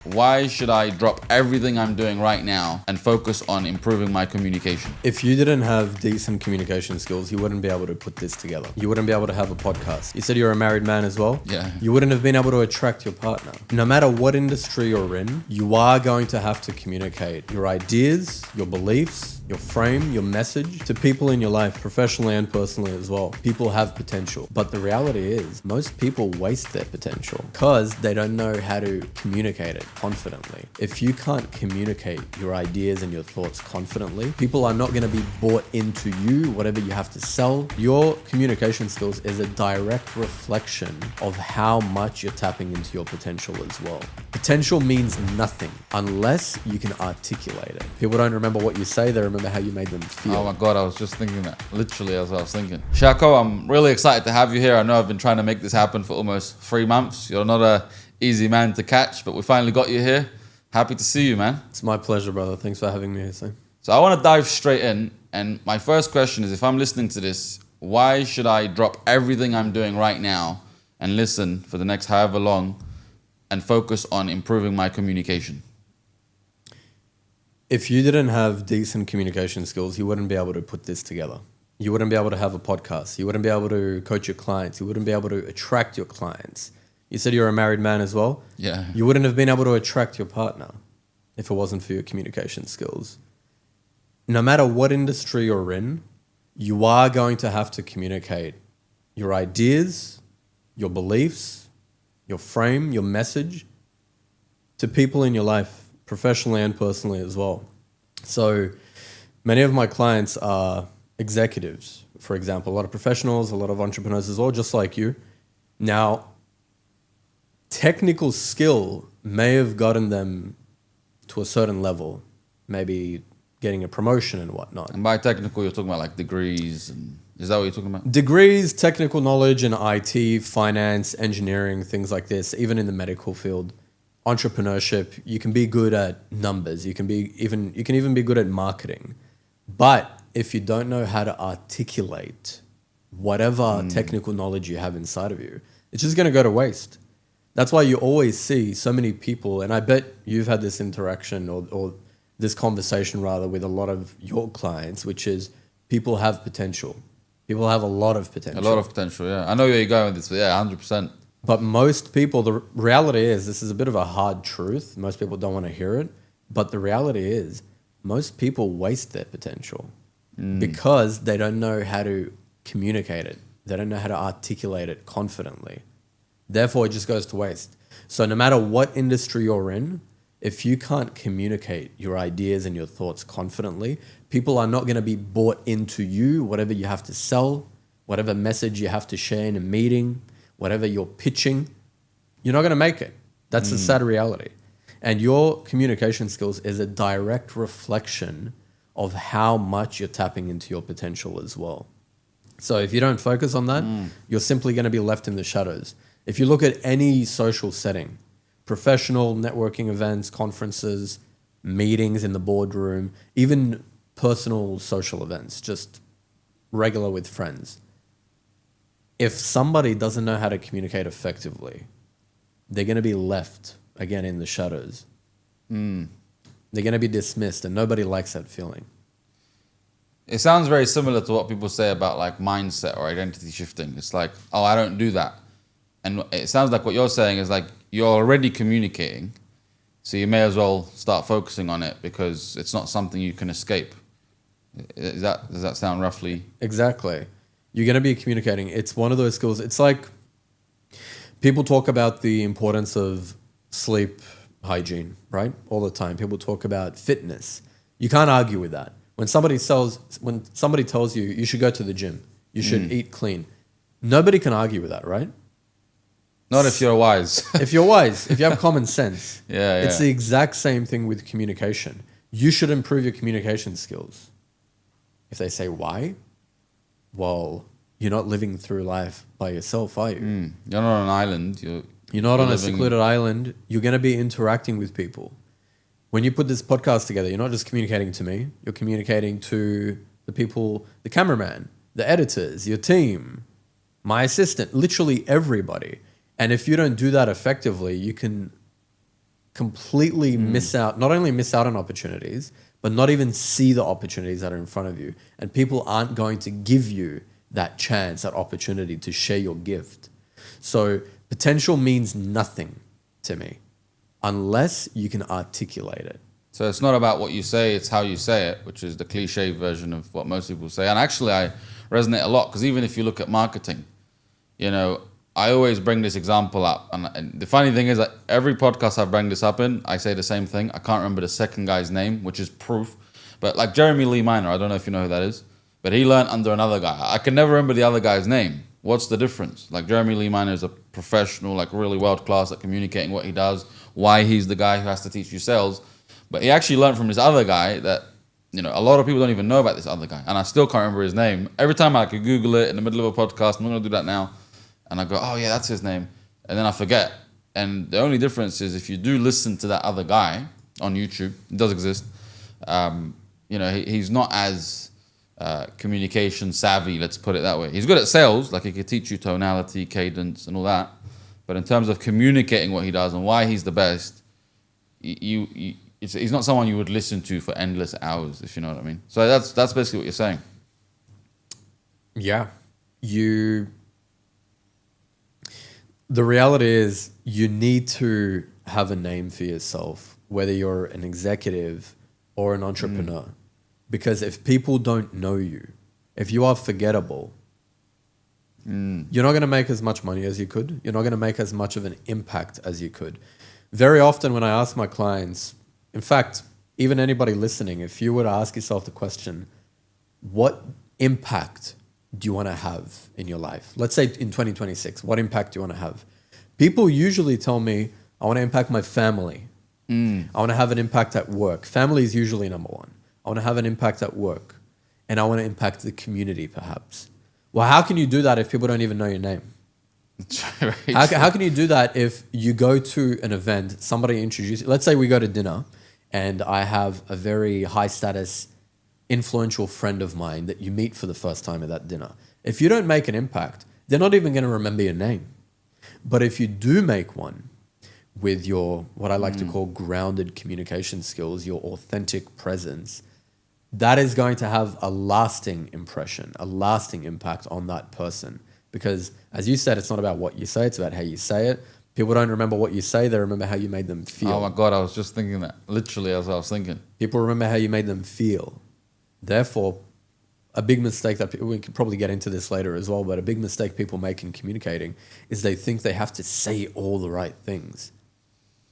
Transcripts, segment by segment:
Why should I drop everything I'm doing right now and focus on improving my communication? If you didn't have decent communication skills, you wouldn't be able to put this together. You wouldn't be able to have a podcast. You said you're a married man as well? Yeah. You wouldn't have been able to attract your partner. No matter what industry you're in, you are going to have to communicate your ideas, your beliefs, your frame, your message to people in your life, professionally and personally as well. People have potential, but the reality is most people waste their potential because they don't know how to communicate it confidently. If you can't communicate your ideas and your thoughts confidently, people are not going to be bought into you, whatever you have to sell. Your communication skills is a direct reflection of how much you're tapping into your potential as well. Potential means nothing unless you can articulate it. People don't remember what you say, they remember how you made them feel. Oh my God, I was just thinking that. Literally as I was thinking. Shako, I'm really excited to have you here. I know I've been trying to make this happen for almost 3 months. You're not a easy man to catch, but we finally got you here. Happy to see you, man. It's my pleasure, brother. Thanks for having me here, Sam. So I want to dive straight in. And my first question is, if I'm listening to this, why should I drop everything I'm doing right now and listen for the next however long and focus on improving my communication? If you didn't have decent communication skills, you wouldn't be able to put this together. You wouldn't be able to have a podcast. You wouldn't be able to coach your clients. You wouldn't be able to attract your clients. You said you're a married man as well? Yeah. You wouldn't have been able to attract your partner if it wasn't for your communication skills. No matter what industry you're in, you are going to have to communicate your ideas, your beliefs, your frame, your message to people in your life, professionally and personally as well. So many of my clients are executives, for example, a lot of professionals, a lot of entrepreneurs as well, just like you. Now, technical skill may have gotten them to a certain level, maybe getting a promotion and whatnot. And by technical, you're talking about like degrees. And is that what you're talking about? Degrees, technical knowledge in IT, finance, engineering, things like this, even in the medical field. Entrepreneurship, you can be good at numbers. You can even be good at marketing. But if you don't know how to articulate whatever technical knowledge you have inside of you, it's just going to go to waste. That's why you always see so many people, and I bet you've had this interaction or this conversation rather with a lot of your clients, which is people have potential. People have a lot of potential. A lot of potential, yeah. I know where you're going with this, but yeah, 100%. But most people, the reality is, this is a bit of a hard truth. Most people don't want to hear it. But the reality is, most people waste their potential because they don't know how to communicate it. They don't know how to articulate it confidently. Therefore, it just goes to waste. So no matter what industry you're in, if you can't communicate your ideas and your thoughts confidently, people are not going to be bought into you, whatever you have to sell, whatever message you have to share in a meeting, whatever you're pitching, you're not going to make it. That's the sad reality. And your communication skills is a direct reflection of how much you're tapping into your potential as well. So if you don't focus on that, you're simply going to be left in the shadows. If you look at any social setting, professional networking events, conferences, meetings in the boardroom, even personal social events, just regular with friends, if somebody doesn't know how to communicate effectively, they're going to be left, again, in the shadows. They're going to be dismissed, and nobody likes that feeling. It sounds very similar to what people say about like mindset or identity shifting. It's like, oh, I don't do that. And it sounds like what you're saying is like, you're already communicating, so you may as well start focusing on it because it's not something you can escape. Does that sound roughly? Exactly. You're going to be communicating. It's one of those skills. It's like people talk about the importance of sleep hygiene, right? All the time. People talk about fitness. You can't argue with that. When somebody tells you you should go to the gym, you should eat clean, nobody can argue with that, right? Not if you're wise. If you're wise, if you have common sense. Yeah. It's the exact same thing with communication. You should improve your communication skills. If they say why? Well, you're not living through life by yourself, are you? You're not on an island. You're not on a secluded island. You're going to be interacting with people. When you put this podcast together, you're not just communicating to me. You're communicating to the people, the cameraman, the editors, your team, my assistant, literally everybody. And if you don't do that effectively, you can completely not only miss out on opportunities, but not even see the opportunities that are in front of you. And people aren't going to give you that chance, that opportunity to share your gift. So potential means nothing to me unless you can articulate it. So it's not about what you say, it's how you say it, which is the cliche version of what most people say. And actually, I resonate a lot because even if you look at marketing, you know, I always bring this example up. And the funny thing is that every podcast I bring this up in, I say the same thing. I can't remember the second guy's name, which is proof. But like Jeremy Lee Minor, I don't know if you know who that is, but he learned under another guy. I can never remember the other guy's name. What's the difference? Like Jeremy Lee Minor is a professional, like really world-class at communicating what he does, why he's the guy who has to teach you sales. But he actually learned from this other guy that, you know, a lot of people don't even know about this other guy. And I still can't remember his name. Every time I could Google it in the middle of a podcast, I'm not going to do that now. And I go, oh yeah, that's his name. And then I forget. And the only difference is if you do listen to that other guy on YouTube, it does exist, you know, he's not as communication savvy, let's put it that way. He's good at sales, like he could teach you tonality, cadence and all that. But in terms of communicating what he does and why he's the best, he's not someone you would listen to for endless hours, if you know what I mean. So that's basically what you're saying. Yeah. The reality is you need to have a name for yourself, whether you're an executive or an entrepreneur. Because if people don't know you, if you are forgettable, you're not going to make as much money as you could. You're not going to make as much of an impact as you could. Very often when I ask my clients, in fact, even anybody listening, if you were to ask yourself the question, what impact do you want to have in your life? Let's say in 2026, what impact do you want to have? People usually tell me, I want to impact my family. I want to have an impact at work. Family is usually number one. I want to have an impact at work. And I want to impact the community, perhaps. Well, how can you do that if people don't even know your name? How can you do that if you go to an event, somebody introduces, let's say we go to dinner, and I have a very high status, influential friend of mine that you meet for the first time at that dinner. If you don't make an impact, they're not even going to remember your name. But if you do make one with your, what I like to call grounded communication skills, your authentic presence, that is going to have a lasting impression, a lasting impact on that person. Because as you said, it's not about what you say, it's about how you say it. People don't remember what you say, they remember how you made them feel. Oh my God, I was just thinking that. Literally as I was thinking. People remember how you made them feel. Therefore, a big mistake that we could probably get into this later as well, but a big mistake people make in communicating is they think they have to say all the right things.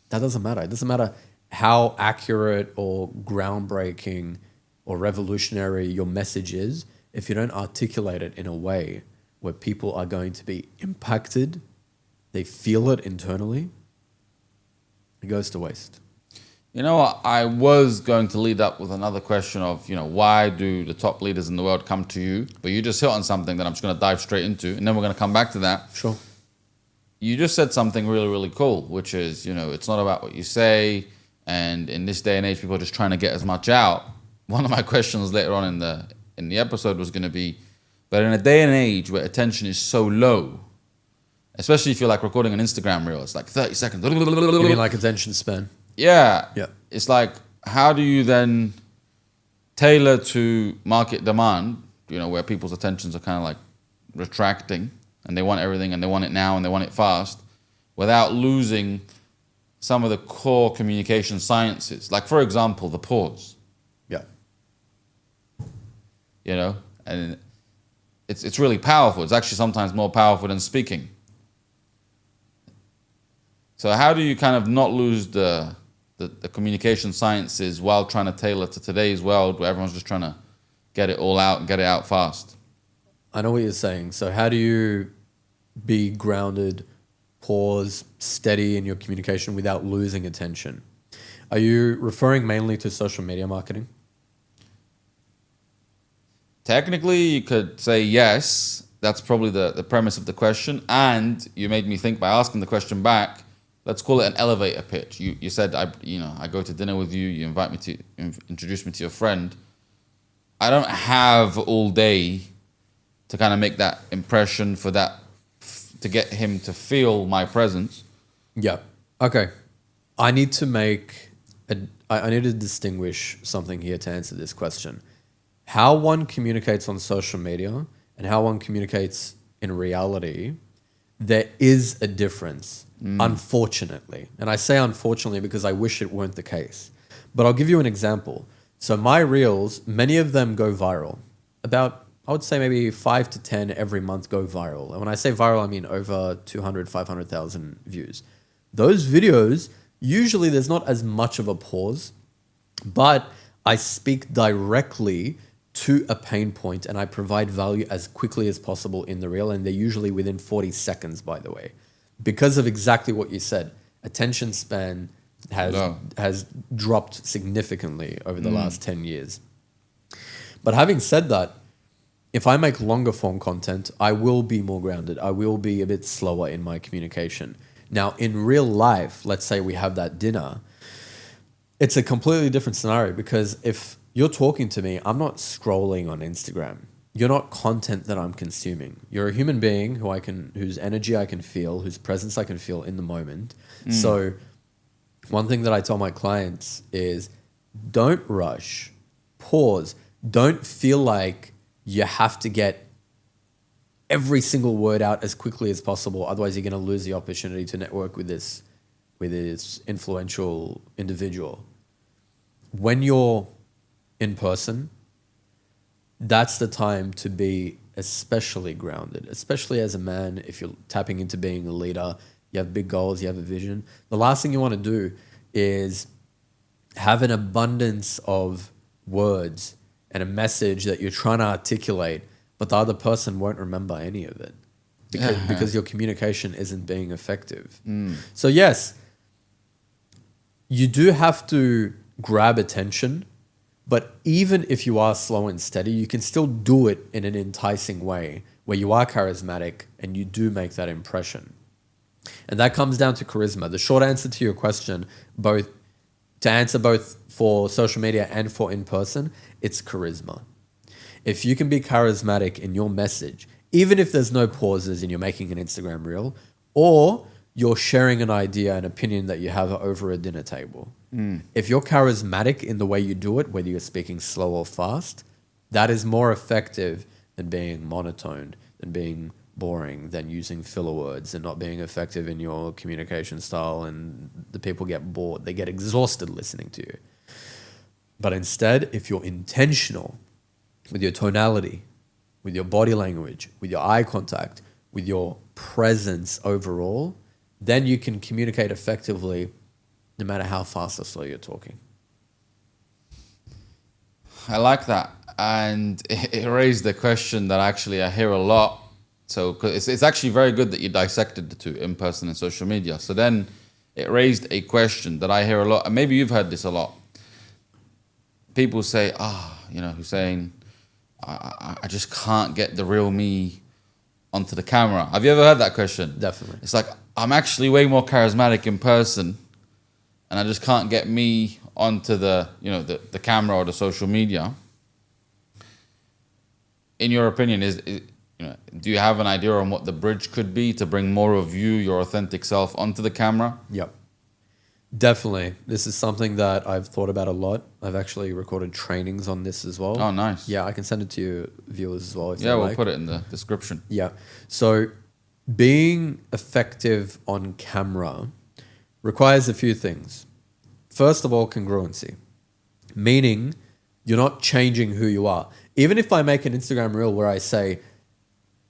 That doesn't matter. It doesn't matter how accurate or groundbreaking or revolutionary your message is if you don't articulate it in a way where people are going to be impacted, they feel it internally, it goes to waste. You know what? I was going to lead up with another question of, you know, why do the top leaders in the world come to you? But you just hit on something that I'm just going to dive straight into, and then we're going to come back to that. Sure. You just said something really, really cool, which is, you know, it's not about what you say. And in this day and age, people are just trying to get as much out. One of my questions later on in the episode was going to be, but in a day and age where attention is so low, especially if you're like recording an Instagram reel, it's like 30 seconds. You mean like attention span? Yeah. Yeah. It's like, how do you then tailor to market demand, you know, where people's attentions are kind of like retracting and they want everything and they want it now and they want it fast without losing some of the core communication sciences? Like, for example, the pause. Yeah. You know, and it's really powerful. It's actually sometimes more powerful than speaking. So how do you kind of not lose the communication sciences while trying to tailor to today's world where everyone's just trying to get it all out and get it out fast? I know what you're saying. So how do you be grounded, pause, steady in your communication without losing attention? Are you referring mainly to social media marketing? Technically, you could say yes. That's probably the premise of the question. And you made me think by asking the question back. Let's call it an elevator pitch. You said, I go to dinner with you. You invite me to introduce me to your friend. I don't have all day to kind of make that impression for that, to get him to feel my presence. Yeah. Okay. I need to make I need to distinguish something here to answer this question. How one communicates on social media and how one communicates in reality, there is a difference, unfortunately. And I say unfortunately because I wish it weren't the case. But I'll give you an example. So my reels, many of them go viral. About, I would say maybe 5 to 10 every month go viral. And when I say viral, I mean over 200, 500,000 views. Those videos, usually there's not as much of a pause, but I speak directly to a pain point and I provide value as quickly as possible in the reel. And they're usually within 40 seconds, by the way, because of exactly what you said. Attention span has dropped significantly over the last 10 years. But having said that, if I make longer form content, I will be more grounded. I will be a bit slower in my communication. Now, in real life, let's say we have that dinner, it's a completely different scenario because if you're talking to me, I'm not scrolling on Instagram. You're not content that I'm consuming. You're a human being whose energy I can feel, whose presence I can feel in the moment. So one thing that I tell my clients is don't rush, pause. Don't feel like you have to get every single word out as quickly as possible. Otherwise, you're going to lose the opportunity to network with this influential individual. When you're in person, that's the time to be especially grounded, especially as a man. If you're tapping into being a leader, you have big goals, you have a vision. The last thing you want to do is have an abundance of words and a message that you're trying to articulate, but the other person won't remember any of it because your communication isn't being effective. So yes, you do have to grab attention, but even if you are slow and steady, you can still do it in an enticing way where you are charismatic and you do make that impression. And that comes down to charisma. The short answer to your question, both for social media and for in person, it's charisma. If you can be charismatic in your message, even if there's no pauses and you're making an Instagram reel, or you're sharing an idea, an opinion that you have over a dinner table. If you're charismatic in the way you do it, whether you're speaking slow or fast, that is more effective than being monotone, than being boring, than using filler words and not being effective in your communication style, and the people get bored. They get exhausted listening to you. But instead, if you're intentional with your tonality, with your body language, with your eye contact, with your presence overall, then you can communicate effectively no matter how fast or slow you're talking. I like that. And it raised the question that actually I hear a lot. So 'cause it's actually very good that you dissected the two, in person and social media. So then it raised a question that I hear a lot, and maybe you've heard this a lot. People say, Hussein, I just can't get the real me onto the camera. Have you ever heard that question? Definitely. It's like, I'm actually way more charismatic in person, and I just can't get me onto the camera or the social media. In your opinion, do you have an idea on what the bridge could be to bring more of you, your authentic self, onto the camera? Yep. Definitely. This is something that I've thought about a lot. I've actually recorded trainings on this as well. Oh, nice. Yeah, I can send it to you viewers as well. We'll put it in the description. Yeah. So being effective on camera requires a few things. First of all, congruency, meaning you're not changing who you are. Even if I make an Instagram reel where I say,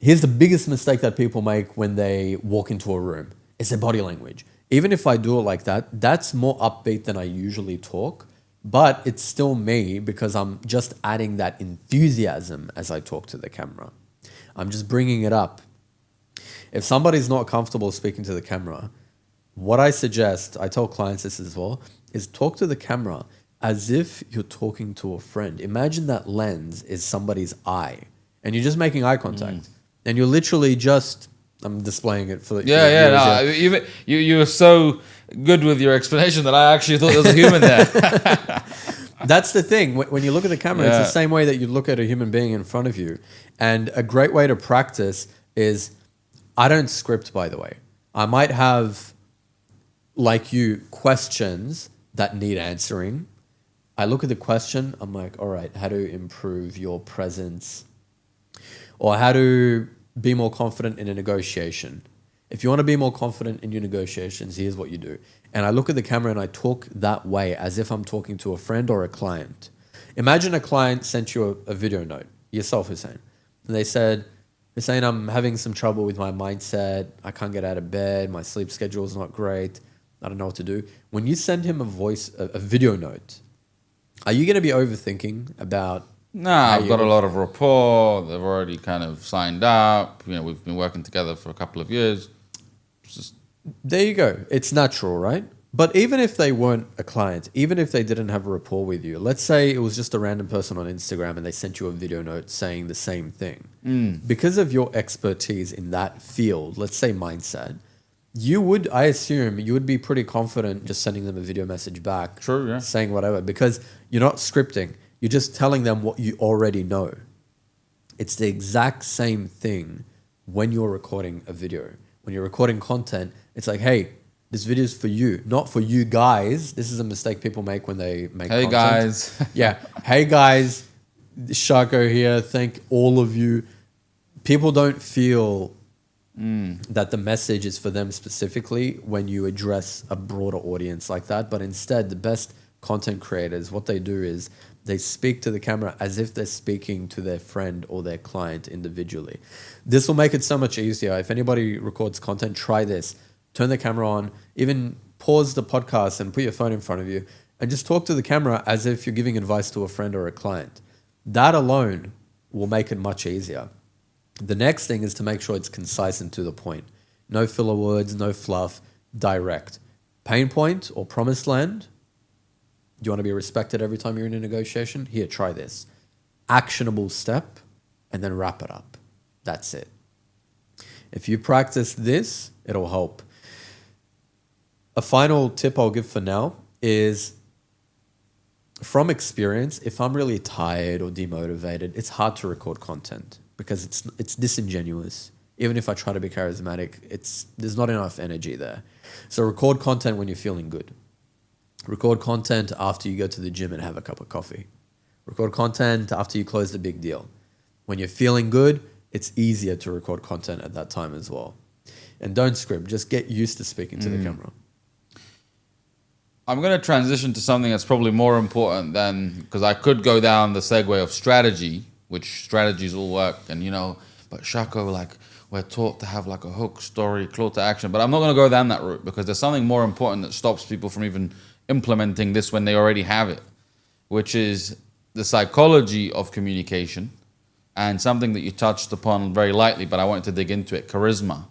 here's the biggest mistake that people make when they walk into a room, it's their body language. Even if I do it like that, that's more upbeat than I usually talk, but it's still me because I'm just adding that enthusiasm as I talk to the camera. I'm just bringing it up. If somebody's not comfortable speaking to the camera, what I suggest, I tell clients this as well, is talk to the camera as if you're talking to a friend. Imagine that lens is somebody's eye and you're just making eye contact and you're literally just, I'm displaying it for the viewers. You were so good with your explanation that I actually thought there was a human there. That's the thing. When you look at the camera, it's the same way that you look at a human being in front of you. And a great way to practice is, I don't script, by the way. I might have like you, questions that need answering. I look at the question, I'm like, all right, how to improve your presence, or how to be more confident in a negotiation. If you want to be more confident in your negotiations, here's what you do. And I look at the camera and I talk that way as if I'm talking to a friend or a client. Imagine a client sent you a video note, yourself, Hussein. And they said, Hussein, I'm having some trouble with my mindset. I can't get out of bed. My sleep schedule is not great. I don't know what to do. When you send him a video note, are you going to be overthinking about? Nah, I've got a lot of rapport. They've already kind of signed up. We've been working together for a couple of years. There you go. It's natural, right? But even if they weren't a client, even if they didn't have a rapport with you, let's say it was just a random person on Instagram and they sent you a video note saying the same thing. Because of your expertise in that field, let's say mindset, I assume you would be pretty confident just sending them a video message back. True, yeah. Saying whatever, because you're not scripting. You're just telling them what you already know. It's the exact same thing when you're recording a video. When you're recording content, it's like, hey, this video is for you, not for you guys. This is a mistake people make when they make content. Hey, guys. Yeah. Hey, guys. Shako here. Thank all of you. People don't feel that the message is for them specifically when you address a broader audience like that. But instead, the best content creators, what they do is they speak to the camera as if they're speaking to their friend or their client individually. This will make it so much easier. If anybody records content, try this. Turn the camera on, even pause the podcast and put your phone in front of you and just talk to the camera as if you're giving advice to a friend or a client. That alone will make it much easier. The next thing is to make sure it's concise and to the point. No filler words, no fluff, direct. Pain point or promised land. Do you want to be respected every time you're in a negotiation? Here, try this. Actionable step, and then wrap it up. That's it. If you practice this, it'll help. A final tip I'll give for now is, from experience, if I'm really tired or demotivated, it's hard to record content because it's disingenuous. Even if I try to be charismatic, there's not enough energy there. So record content when you're feeling good. Record content after you go to the gym and have a cup of coffee. Record content after you close the big deal. When you're feeling good, it's easier to record content at that time as well. And don't script, just get used to speaking to the camera. I'm going to transition to something that's probably more important than, because I could go down the segue of strategy, which strategies all work. And, but Shako, we're taught to have a hook, story, call to action. But I'm not going to go down that route because there's something more important that stops people from even implementing this when they already have it, which is the psychology of communication and something that you touched upon very lightly, but I wanted to dig into it, charisma.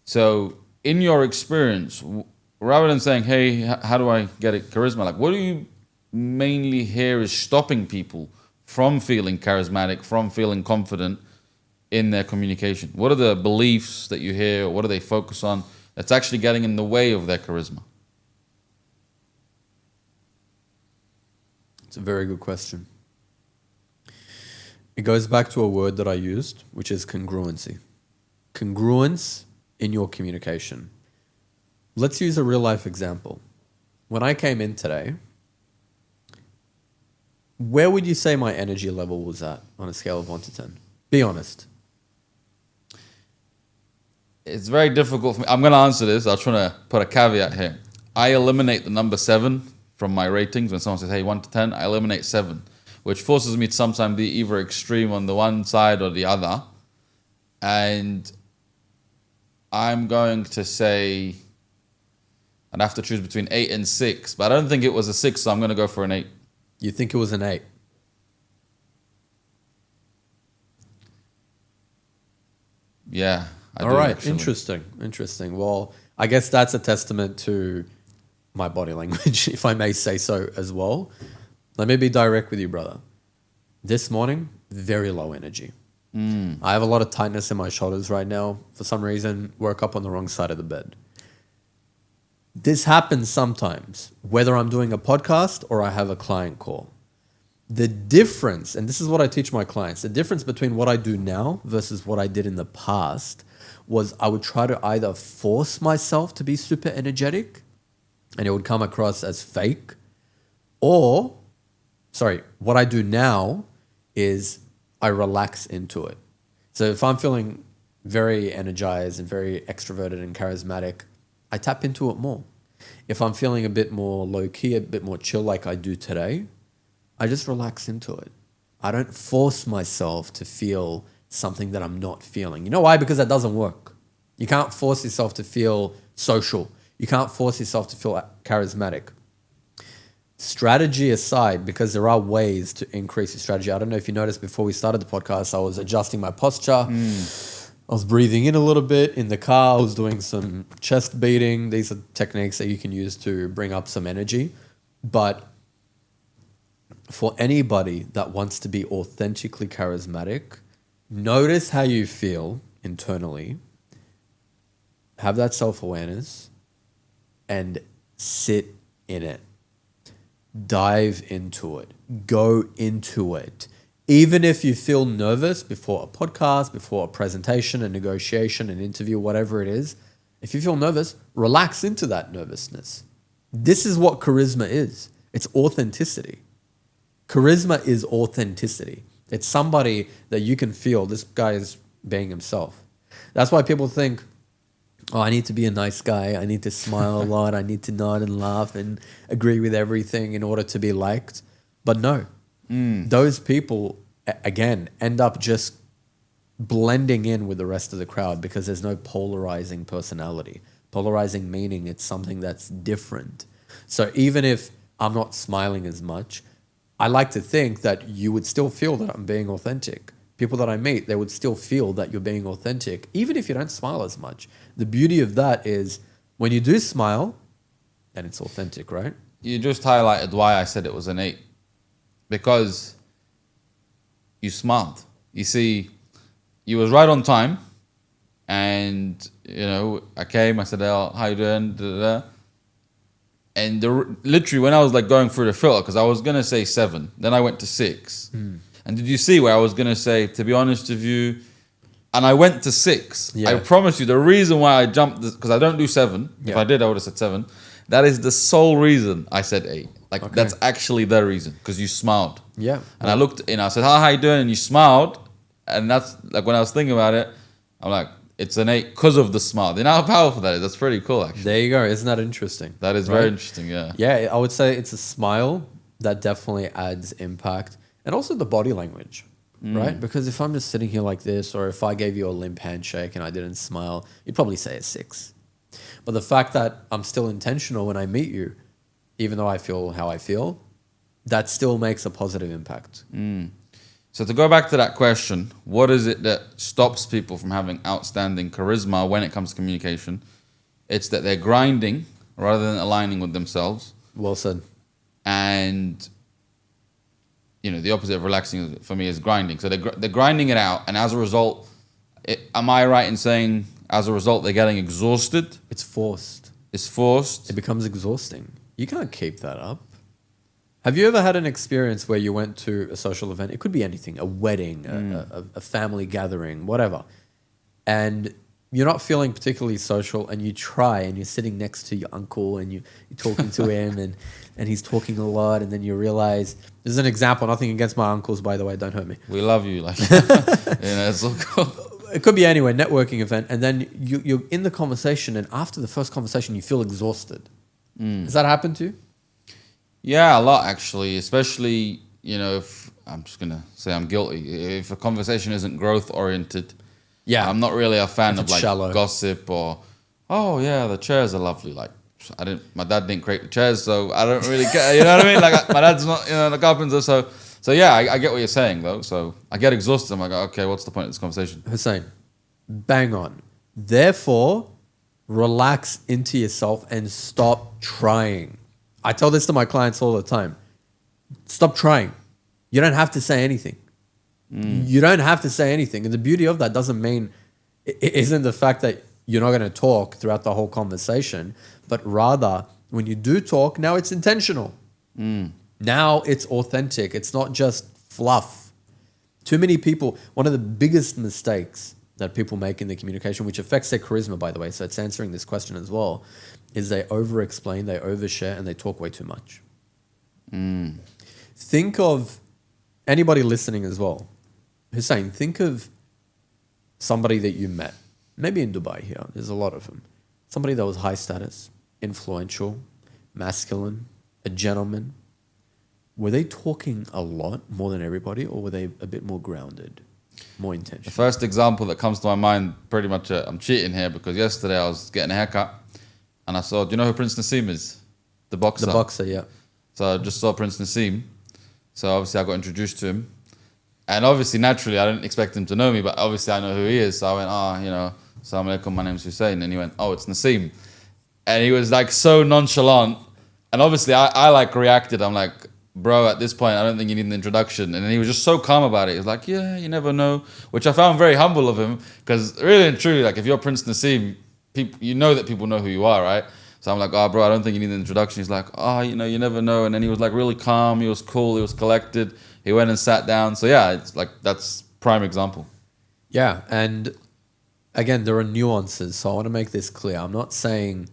So in your experience, rather than saying, hey, how do I get it charisma? What do you mainly hear is stopping people from feeling charismatic, from feeling confident in their communication? What are the beliefs that you hear? What do they focus on that's actually getting in the way of their charisma? It's a very good question. It goes back to a word that I used, which is congruency. Congruence in your communication. Let's use a real life example. When I came in today, where would you say my energy level was at on a scale of 1 to 10? Be honest. It's very difficult for me. I'm going to answer this. I was trying to put a caveat here. I eliminate the number 7 from my ratings. When someone says, hey, 1 to 10, I eliminate 7, which forces me to sometimes be either extreme on the one side or the other. And I'm going to say I'd have to choose between 8 and 6, but I don't think it was a 6, so I'm going to go for an 8. You think it was an 8? Yeah. All right. Actually. Interesting. Well, I guess that's a testament to my body language, if I may say so as well. Let me be direct with you, brother. This morning, very low energy. I have a lot of tightness in my shoulders right now. For some reason, woke up on the wrong side of the bed. This happens sometimes, whether I'm doing a podcast or I have a client call. The difference, and this is what I teach my clients, the difference between what I do now versus what I did in the past was I would try to either force myself to be super energetic and it would come across as fake, or, what I do now is I relax into it. So if I'm feeling very energized and very extroverted and charismatic, I tap into it more. If I'm feeling a bit more low-key, a bit more chill like I do today, I just relax into it. I don't force myself to feel something that I'm not feeling. You know why? Because that doesn't work. You can't force yourself to feel social. You can't force yourself to feel charismatic. Strategy aside, because there are ways to increase your strategy. I don't know if you noticed before we started the podcast, I was adjusting my posture. I was breathing in a little bit in the car. I was doing some chest beating. These are techniques that you can use to bring up some energy. But for anybody that wants to be authentically charismatic, notice how you feel internally. Have that self-awareness and sit in it. Dive into it. Go into it. Even if you feel nervous before a podcast, before a presentation, a negotiation, an interview, whatever it is, if you feel nervous, relax into that nervousness. This is what charisma is. It's authenticity. Charisma is authenticity. It's somebody that you can feel, this guy is being himself. That's why people think, oh, I need to be a nice guy. I need to smile a lot. I need to nod and laugh and agree with everything in order to be liked. But no, those people, again, end up just blending in with the rest of the crowd because there's no polarizing personality. Polarizing meaning it's something that's different. So even if I'm not smiling as much, I like to think that you would still feel that I'm being authentic. People that I meet, they would still feel that you're being authentic, even if you don't smile as much. The beauty of that is when you do smile, then it's authentic, right? You just highlighted why I said it was an 8. Because you smiled. You see, you was right on time. And, I came, I said, oh, how you doing? Da, da, da. And literally when I was like going through the filter, because I was going to say 7, then I went to 6. And did you see where I was going to say, to be honest with you, and I went to 6. Yeah. I promise you, the reason why I jumped, because I don't do 7. Yeah. If I did, I would have said 7. That is the sole reason I said 8. That's actually the reason, because you smiled. Yeah. And I looked in, I said, how you doing? And you smiled. And that's like when I was thinking about it, I'm like, it's an 8 because of the smile. You know how powerful that is? That's pretty cool, actually. There you go. Isn't that interesting? That is very interesting, yeah. Yeah, I would say it's a smile that definitely adds impact. And also the body language, right? Because if I'm just sitting here like this, or if I gave you a limp handshake and I didn't smile, you'd probably say a 6. But the fact that I'm still intentional when I meet you, even though I feel how I feel, that still makes a positive impact. So to go back to that question, what is it that stops people from having outstanding charisma when it comes to communication? It's that they're grinding rather than aligning with themselves. Well said. And, the opposite of relaxing for me is grinding. So they're grinding it out. And as a result, am I right in saying as a result they're getting exhausted? It's forced. It's forced. It becomes exhausting. You can't keep that up. Have you ever had an experience where you went to a social event? It could be anything, a wedding, a family gathering, whatever. And you're not feeling particularly social and you try and you're sitting next to your uncle and you're talking to him and he's talking a lot, and then you realize, this is an example, nothing against my uncles, by the way, don't hurt me. We love you. It's all cool. It could be anywhere, networking event, and then you're in the conversation, and after the first conversation you feel exhausted. Has that happened to you? Yeah, a lot actually, especially, if I'm just going to say I'm guilty. If a conversation isn't growth oriented, I'm not really a fan of shallow gossip or, oh yeah, the chairs are lovely. My dad didn't create the chairs, so I don't really care. You know what I mean? My dad's not, the carpenter. So yeah, I get what you're saying though. So I get exhausted. I'm like, okay, what's the point of this conversation? Hussein, bang on. Therefore, relax into yourself and stop trying. I tell this to my clients all the time. Stop trying. You don't have to say anything. You don't have to say anything. And the beauty of that doesn't mean, it isn't the fact that you're not going to talk throughout the whole conversation, but rather when you do talk, now it's intentional. Now it's authentic. It's not just fluff. Too many people, one of the biggest mistakes that people make in their communication, which affects their charisma, by the way, so it's answering this question as well, is they over-explain, they overshare, and they talk way too much. Think of anybody listening as well. Hussein, think of somebody that you met, maybe in Dubai here, there's a lot of them. Somebody that was high status, influential, masculine, a gentleman. Were they talking a lot more than everybody, or were they a bit more grounded, more The intentional? first example that comes to my mind, pretty much, I'm cheating here because yesterday I was getting a haircut and I saw, do you know who Prince Nassim is? The boxer. The boxer, yeah. So I just saw Prince Nassim. So obviously I got introduced to him. And obviously, naturally, I didn't expect him to know me, but obviously I know who he is. So I went, Assalamu alaikum, my name's Hussein. And he went, oh, it's Nassim. And he was like so nonchalant. And obviously I like reacted. I'm like, bro, at this point, I don't think you need an introduction. And then he was just so calm about it. He was like, yeah, you never know. Which I found very humble of him. Because really and truly, like if you're Prince Nassim, you know that people know who you are, right? So I'm like, oh, bro, I don't think you need an introduction. He's like, oh, you never know. And then he was like really calm. He was cool. He was collected. He went and sat down. So yeah, it's like, that's prime example. Yeah, and again, there are nuances. So I want to make this clear. I'm not saying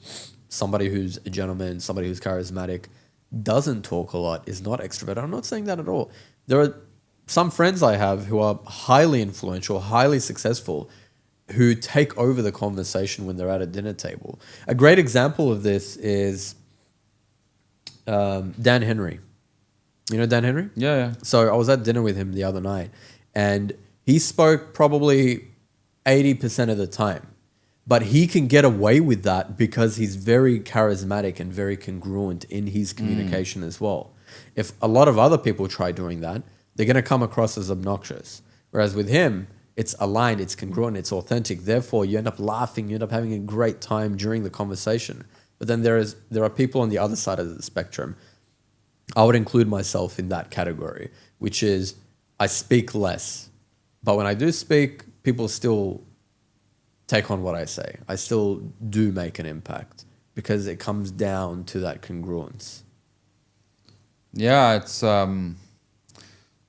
somebody who's a gentleman, somebody who's charismatic, doesn't talk a lot, is not extroverted. I'm not saying that at all. There are some friends I have who are highly influential, highly successful, who take over the conversation when they're at a dinner table. A great example of this is Dan Henry. You know Dan Henry? Yeah. So I was at dinner with him the other night, and he spoke probably 80% of the time. But he can get away with that because he's very charismatic and very congruent in his communication as well. If a lot of other people try doing that, they're going to come across as obnoxious. Whereas with him, it's aligned, it's congruent, it's authentic. Therefore, you end up laughing, you end up having a great time during the conversation. But then there are people on the other side of the spectrum. I would include myself in that category, which is I speak less. But when I do speak, people still take on what I say. I still do make an impact because it comes down to that congruence. Yeah, it's a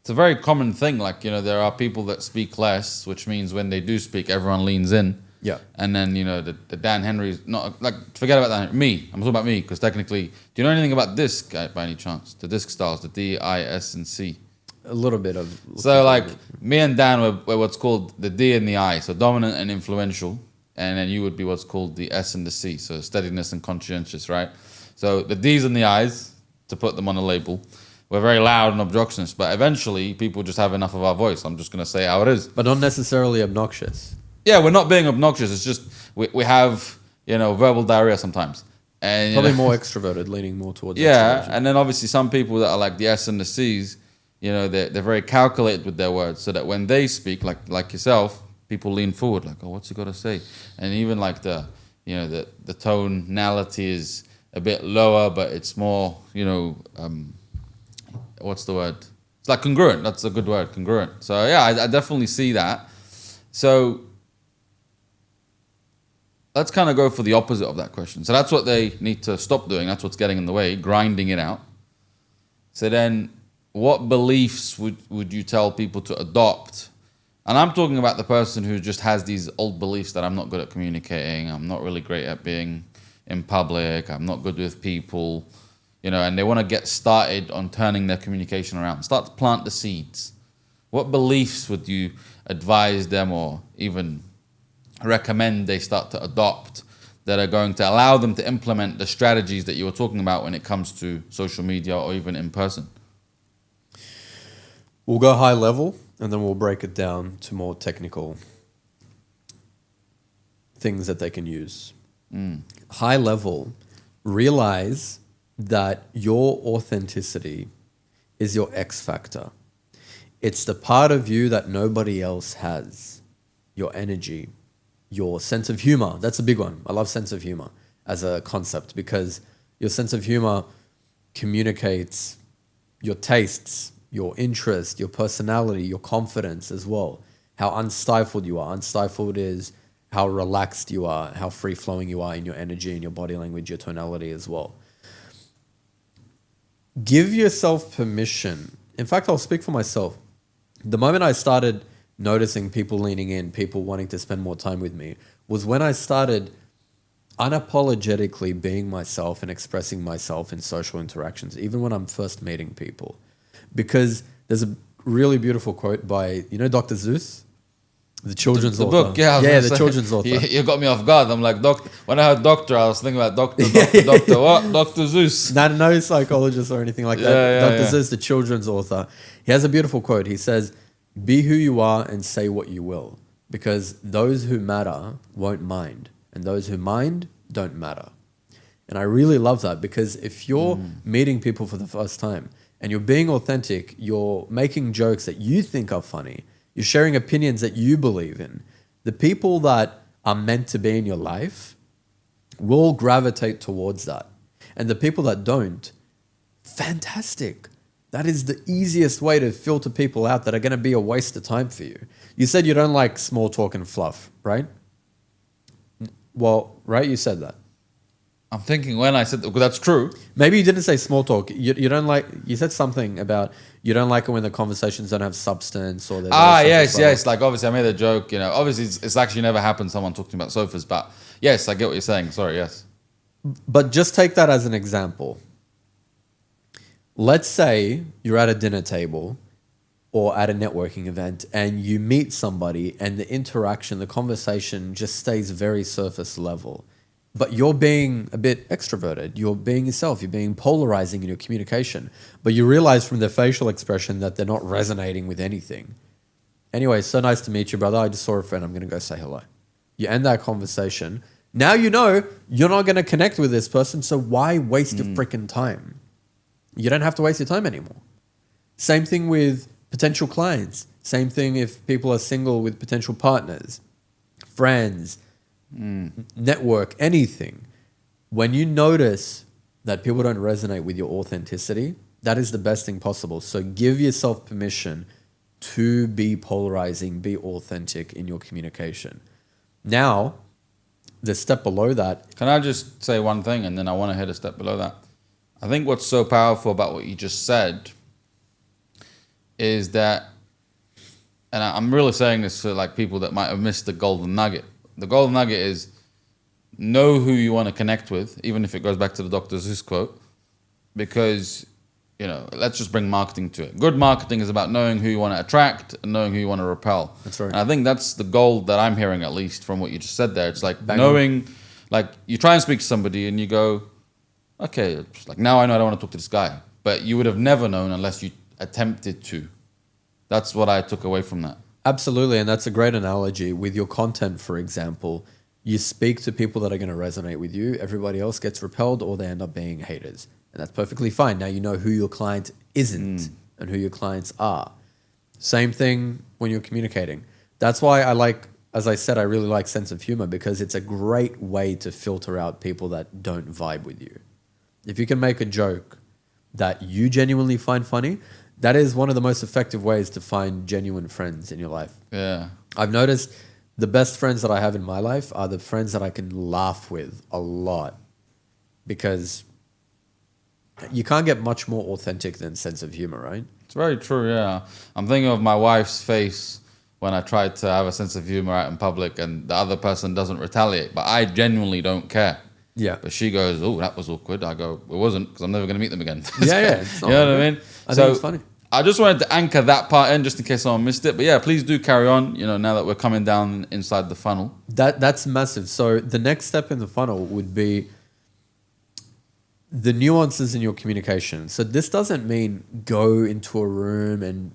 very common thing. Like, there are people that speak less, which means when they do speak, everyone leans in. Yeah. And then, the Dan Henry's not like, forget about that. Me, I'm talking about me, because technically, do you know anything about disc by any chance? The disc styles, the D, I, S, and C. A little bit of... So like me and Dan were what's called the D and the I, so dominant and influential. And then you would be what's called the S and the C, so steadiness and conscientious, right? So the D's and the I's, to put them on a label, we're very loud and obnoxious, but eventually people just have enough of our voice. I'm just going to say how it is. But not necessarily obnoxious. Yeah, we're not being obnoxious. It's just we have, verbal diarrhea sometimes. And Probably more extroverted, leaning more towards yeah, extroversion. and then obviously some people that are like the S and the C's, they're very calculated with their words, so that when they speak, like yourself, people lean forward, like, oh, what's he got to say? And even like the tonality is a bit lower, but it's more, what's the word? It's like congruent. That's a good word, congruent. So yeah, I definitely see that. So let's kind of go for the opposite of that question. So that's what they need to stop doing. That's what's getting in the way, grinding it out. So then what beliefs would you tell people to adopt? And I'm talking about the person who just has these old beliefs that I'm not good at communicating, I'm not really great at being in public, I'm not good with people, and they want to get started on turning their communication around, start to plant the seeds. What beliefs would you advise them or even recommend they start to adopt that are going to allow them to implement the strategies that you were talking about when it comes to social media or even in person? We'll go high level and then we'll break it down to more technical things that they can use. High level, realize that your authenticity is your X factor. It's the part of you that nobody else has. Your energy, your sense of humor. That's a big one. I love sense of humor as a concept because your sense of humor communicates your tastes, your interest, your personality, your confidence as well. How unstifled you are. Unstifled is how relaxed you are, how free-flowing you are in your energy, in your body language, your tonality as well. Give yourself permission. In fact, I'll speak for myself. The moment I started noticing people leaning in, people wanting to spend more time with me, was when I started unapologetically being myself and expressing myself in social interactions, even when I'm first meeting people. Because there's a really beautiful quote by, Dr. Zeus? The children's the author. book, yeah. The children's author. You got me off guard. I'm like, doctor. When I heard doctor, I was thinking about doctor. What? Dr. Zeus. No psychologist or anything like that. Dr. Zeus, the children's author. He has a beautiful quote. He says, "Be who you are and say what you will, because those who matter won't mind, and those who mind don't matter." And I really love that, because if you're meeting people for the first time and you're being authentic, you're making jokes that you think are funny, you're sharing opinions that you believe in, the people that are meant to be in your life will gravitate towards that. And the people that don't, fantastic. That is the easiest way to filter people out that are going to be a waste of time for you. You said you don't like small talk and fluff, right? Well, right? You said that. I'm thinking when I said that's true. Maybe you didn't say small talk. You don't like. You said something about you don't like it when the conversations don't have substance or. Yes. Like obviously, I made a joke. Obviously, it's actually never happened. Someone talking about sofas, but yes, I get what you're saying. Sorry, yes. But just take that as an example. Let's say you're at a dinner table or at a networking event and you meet somebody and the interaction, the conversation just stays very surface level. But you're being a bit extroverted. You're being yourself. You're being polarizing in your communication. But you realize from their facial expression that they're not resonating with anything. Anyway, so nice to meet you, brother. I just saw a friend. I'm going to go say hello. You end that conversation. Now you know you're not going to connect with this person, so why waste your freaking time? You don't have to waste your time anymore. Same thing with potential clients. Same thing if people are single with potential partners, friends, network, anything. When you notice that people don't resonate with your authenticity, that is the best thing possible. So give yourself permission to be polarizing, be authentic in your communication. Now, the step below that. Can I just say one thing and then I want to hit a step below that? I think what's so powerful about what you just said is that, and I'm really saying this to like people that might have missed the golden nugget. The golden nugget is know who you want to connect with, even if it goes back to the Dr. Seuss quote, because, let's just bring marketing to it. Good marketing is about knowing who you want to attract and knowing who you want to repel. That's right. And I think that's the goal that I'm hearing, at least from what you just said there. It's like knowing, like you try and speak to somebody and you go, okay, it's like now I know I don't want to talk to this guy. But you would have never known unless you attempted to. That's what I took away from that. Absolutely, and that's a great analogy. With your content, for example, you speak to people that are going to resonate with you. Everybody else gets repelled or they end up being haters. And that's perfectly fine. Now you know who your client isn't and who your clients are. Same thing when you're communicating. That's why as I said, I really like sense of humor, because it's a great way to filter out people that don't vibe with you. If you can make a joke that you genuinely find funny, that is one of the most effective ways to find genuine friends in your life. Yeah. I've noticed the best friends that I have in my life are the friends that I can laugh with a lot, because you can't get much more authentic than sense of humor, right? It's very true, yeah. I'm thinking of my wife's face when I tried to have a sense of humor out in public and the other person doesn't retaliate, but I genuinely don't care. Yeah. But she goes, oh, that was awkward. I go, it wasn't, because I'm never going to meet them again. Yeah. You know what I mean? I think it's funny. I just wanted to anchor that part in just in case someone missed it. But yeah, please do carry on, now that we're coming down inside the funnel. That's massive. So the next step in the funnel would be the nuances in your communication. So this doesn't mean go into a room and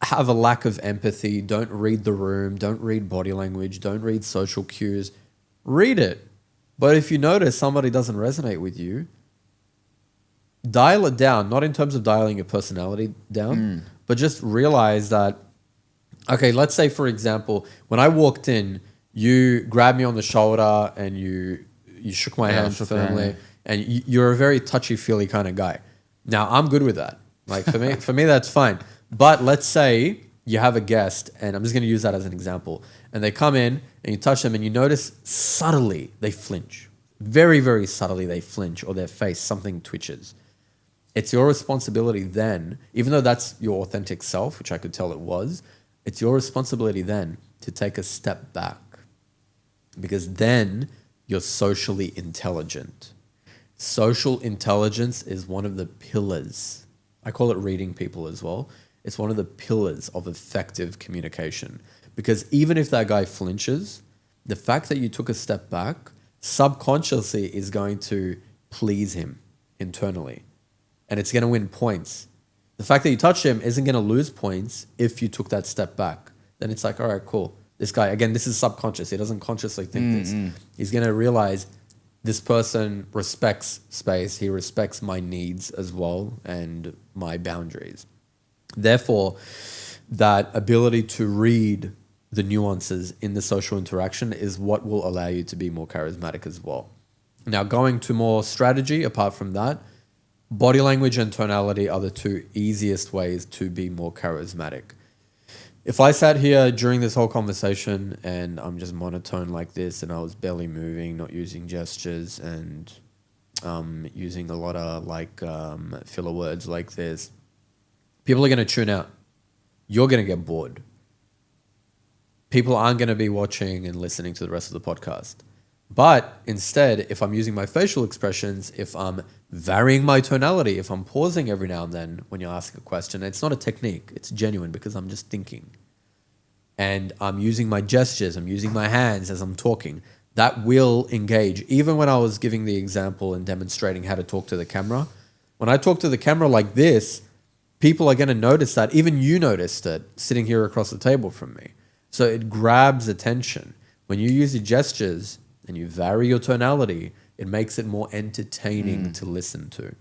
have a lack of empathy. Don't read the room. Don't read body language. Don't read social cues. Read it. But if you notice somebody doesn't resonate with you, dial it down, not in terms of dialing your personality down, but just realize that, okay, let's say, for example, when I walked in, you grabbed me on the shoulder and you shook my hand firmly, and you're a very touchy-feely kind of guy. Now, I'm good with that. Like, for me, that's fine. But let's say you have a guest, and I'm just going to use that as an example, and they come in and you touch them and you notice subtly they flinch. Very, very subtly they flinch, or their face, something twitches. It's your responsibility then, even though that's your authentic self, which I could tell it was, It's your responsibility then to take a step back, because then you're socially intelligent. Social intelligence is one of the pillars. I call it reading people as well. It's one of the pillars of effective communication. Because even if that guy flinches, the fact that you took a step back subconsciously is going to please him internally. And it's going to win points. The fact that you touched him isn't going to lose points if you took that step back. Then it's like, all right, cool. This guy, again, this is subconscious. He doesn't consciously think this. He's going to realize this person respects space. He respects my needs as well and my boundaries. Therefore, that ability to read the nuances in the social interaction is what will allow you to be more charismatic as well. Now, going to more strategy, apart from that, body language and tonality are the two easiest ways to be more charismatic. If I sat here during this whole conversation and I'm just monotone like this and I was barely moving, not using gestures and using a lot of filler words like this, people are going to tune out. You're going to get bored. People aren't going to be watching and listening to the rest of the podcast. But instead, if I'm using my facial expressions, if I'm varying my tonality, if I'm pausing every now and then when you're asking a question, it's not a technique, it's genuine because I'm just thinking. And I'm using my gestures, I'm using my hands as I'm talking. That will engage. Even when I was giving the example and demonstrating how to talk to the camera, when I talk to the camera like this, people are going to notice that. Even you noticed it sitting here across the table from me. So it grabs attention. When you use your gestures and you vary your tonality, it makes it more entertaining to listen to.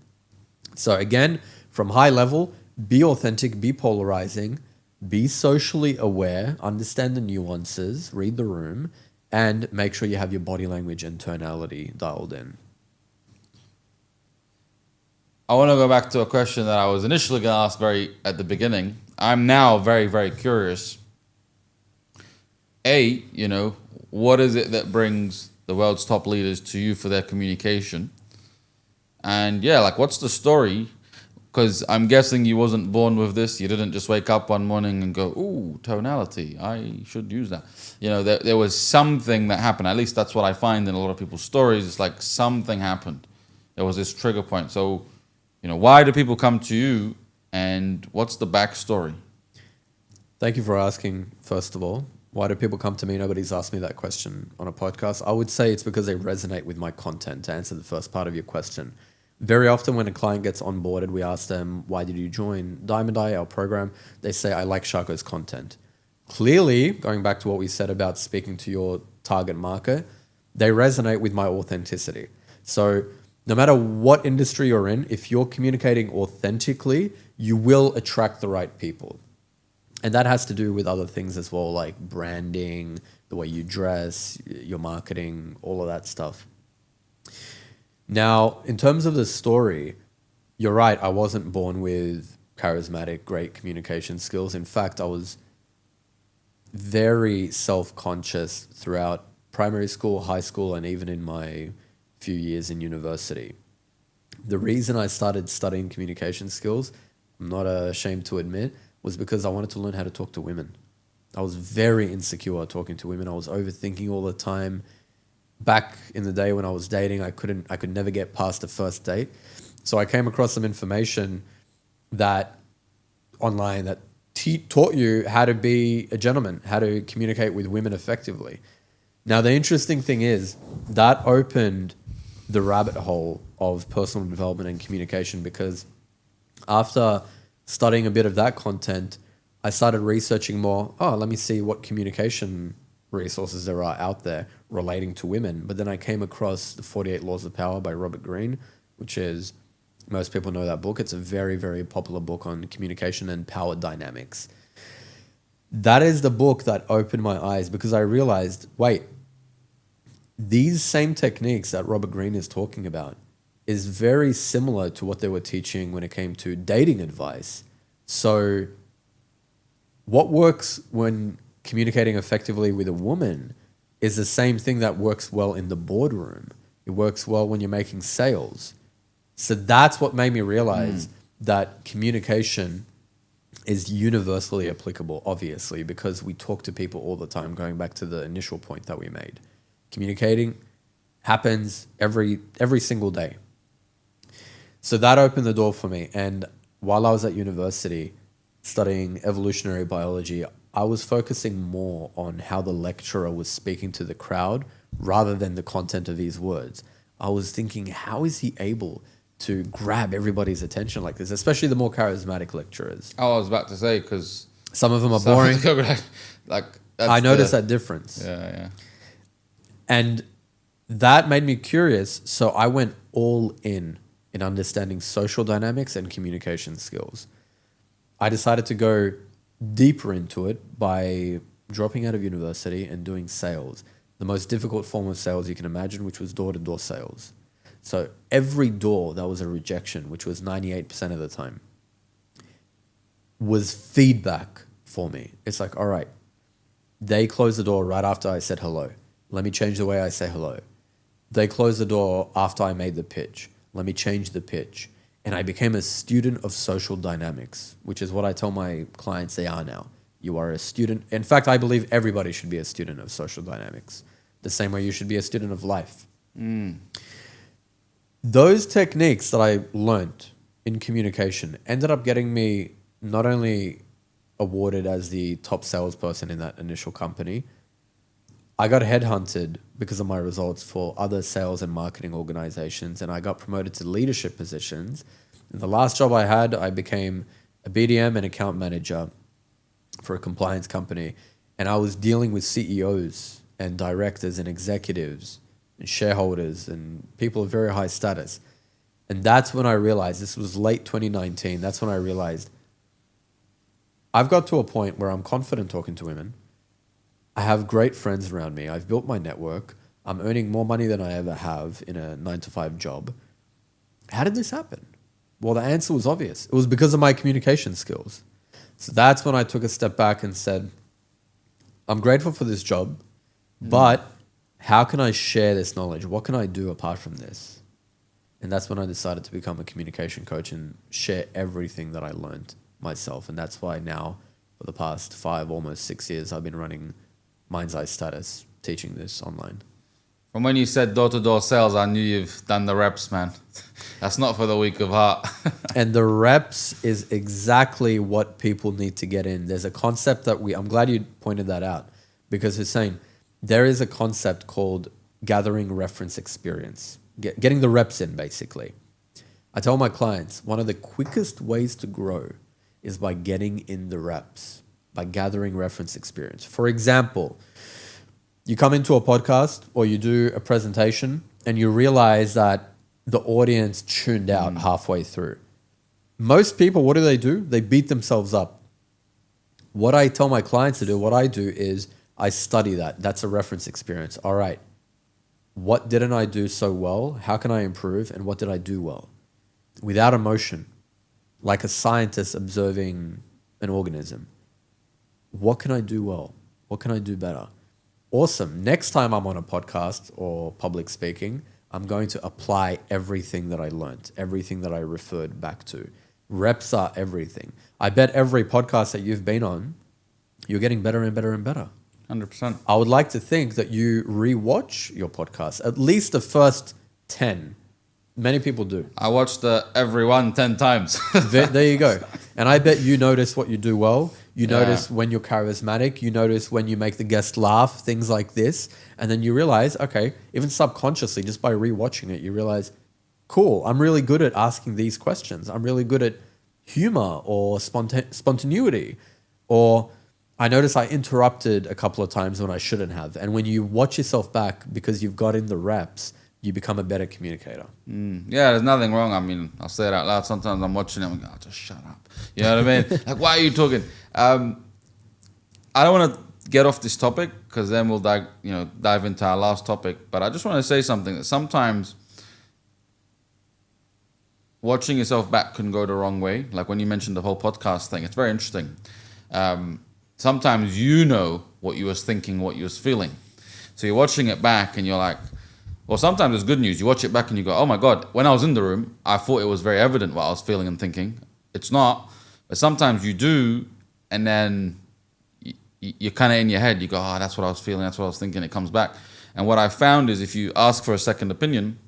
So again, from high level, be authentic, be polarizing, be socially aware, understand the nuances, read the room, and make sure you have your body language and tonality dialed in. I want to go back to a question that I was initially going to ask very at the beginning. I'm now very, very curious. What is it that brings the world's top leaders to you for their communication? And what's the story? Because I'm guessing you wasn't born with this. You didn't just wake up one morning and go, ooh, tonality, I should use that. There was something that happened. At least that's what I find in a lot of people's stories. It's like something happened. There was this trigger point. So, why do people come to you and what's the backstory? Thank you for asking, first of all. Why do people come to me? Nobody's asked me that question on a podcast. I would say it's because they resonate with my content, to answer the first part of your question. Very often when a client gets onboarded, we ask them, why did you join Diamond Eye, our program? They say, I like Shako's content. Clearly, going back to what we said about speaking to your target market, they resonate with my authenticity. So no matter what industry you're in, if you're communicating authentically, you will attract the right people. And that has to do with other things as well, like branding, the way you dress, your marketing, all of that stuff. Now, in terms of the story, you're right. I wasn't born with charismatic, great communication skills. In fact, I was very self-conscious throughout primary school, high school, and even in my few years in university. The reason I started studying communication skills, I'm not ashamed to admit, was because I wanted to learn how to talk to women. I was very insecure talking to women. I was overthinking all the time. Back in the day when I was dating, I could never get past a first date. So I came across some information that online that taught you how to be a gentleman, how to communicate with women effectively. Now, the interesting thing is that opened the rabbit hole of personal development and communication, because after studying a bit of that content, I started researching more. Let me see what communication resources there are out there relating to women. But then I came across The 48 Laws of Power by Robert Greene, which is, most people know that book. It's a very, very popular book on communication and power dynamics. That is the book that opened my eyes, because I realized, wait, these same techniques that Robert Greene is talking about is very similar to what they were teaching when it came to dating advice. So what works when communicating effectively with a woman is the same thing that works well in the boardroom. It works well when you're making sales. So that's what made me realize that communication is universally applicable, obviously, because we talk to people all the time, going back to the initial point that we made. Communicating happens every single day. So that opened the door for me. And while I was at university studying evolutionary biology, I was focusing more on how the lecturer was speaking to the crowd rather than the content of his words. I was thinking, how is he able to grab everybody's attention like this, especially the more charismatic lecturers? Oh, I was about to say, because some of them are boring. like I noticed that difference. Yeah. And that made me curious. So I went all in understanding social dynamics and communication skills. I decided to go deeper into it by dropping out of university and doing sales, the most difficult form of sales you can imagine, which was door-to-door sales. So every door that was a rejection, which was 98% of the time, was feedback for me. It's like, all right, they closed the door right after I said hello. Let me change the way I say hello. They closed the door after I made the pitch. Let me change the pitch. And I became a student of social dynamics, which is what I tell my clients they are now. You are a student. In fact, I believe everybody should be a student of social dynamics, the same way you should be a student of life. Those techniques that I learned in communication ended up getting me not only awarded as the top salesperson in that initial company, I got headhunted because of my results for other sales and marketing organizations, and I got promoted to leadership positions. In the last job I had, I became a BDM and account manager for a compliance company, and I was dealing with CEOs and directors and executives and shareholders and people of very high status. And that's when I realized, this was late 2019, that's when I realized I've got to a point where I'm confident talking to women. I have great friends around me. I've built my network. I'm earning more money than I ever have in a 9-to-5 job. How did this happen? Well, the answer was obvious. It was because of my communication skills. So that's when I took a step back and said, I'm grateful for this job, but how can I share this knowledge? What can I do apart from this? And that's when I decided to become a communication coach and share everything that I learned myself. And that's why now, for the past 5, almost 6 years, I've been running Mind's Eye Status, teaching this online. From when you said door-to-door sales, I knew you've done the reps, man. That's not for the weak of heart. And the reps is exactly what people need to get in. There's a concept that I'm glad you pointed that out, because Hussein, there is a concept called gathering reference experience, getting the reps in, basically. I tell my clients, one of the quickest ways to grow is by getting in the reps, by gathering reference experience. For example, you come into a podcast or you do a presentation and you realize that the audience tuned out halfway through. Most people, what do? They beat themselves up. What I tell my clients to do, what I do is I study that. That's a reference experience. All right, what didn't I do so well? How can I improve? And what did I do well? Without emotion, like a scientist observing an organism. What can I do well? What can I do better? Awesome. Next time I'm on a podcast or public speaking, I'm going to apply everything that I learned, everything that I referred back to. Reps are everything. I bet every podcast that you've been on, you're getting better and better and better. 100%. I would like to think that you rewatch your podcast, at least the first 10. Many people do. I watched every one 10 times. There you go. And I bet you notice what you do well. You notice when you're charismatic. You notice when you make the guest laugh, things like this. And then you realize, okay, even subconsciously, just by rewatching it, you realize, cool, I'm really good at asking these questions. I'm really good at humor or spontaneity. Or I notice I interrupted a couple of times when I shouldn't have. And when you watch yourself back because you've got in the reps, you become a better communicator. Yeah, there's nothing wrong. I mean, I'll say it out loud. Sometimes I'm watching it and I'm like, just shut up. You know what I mean? Like, why are you talking? I don't want to get off this topic because then we'll dive into our last topic. But I just want to say something that sometimes watching yourself back can go the wrong way. Like when you mentioned the whole podcast thing, it's very interesting. Sometimes you know what you was thinking, what you was feeling. So you're watching it back and you're like, well, sometimes it's good news. You watch it back and you go, oh my God, when I was in the room, I thought it was very evident what I was feeling and thinking. It's not. But sometimes you do, and then you're kind of in your head. You go, oh, that's what I was feeling. That's what I was thinking. It comes back. And what I found is if you ask for a second opinion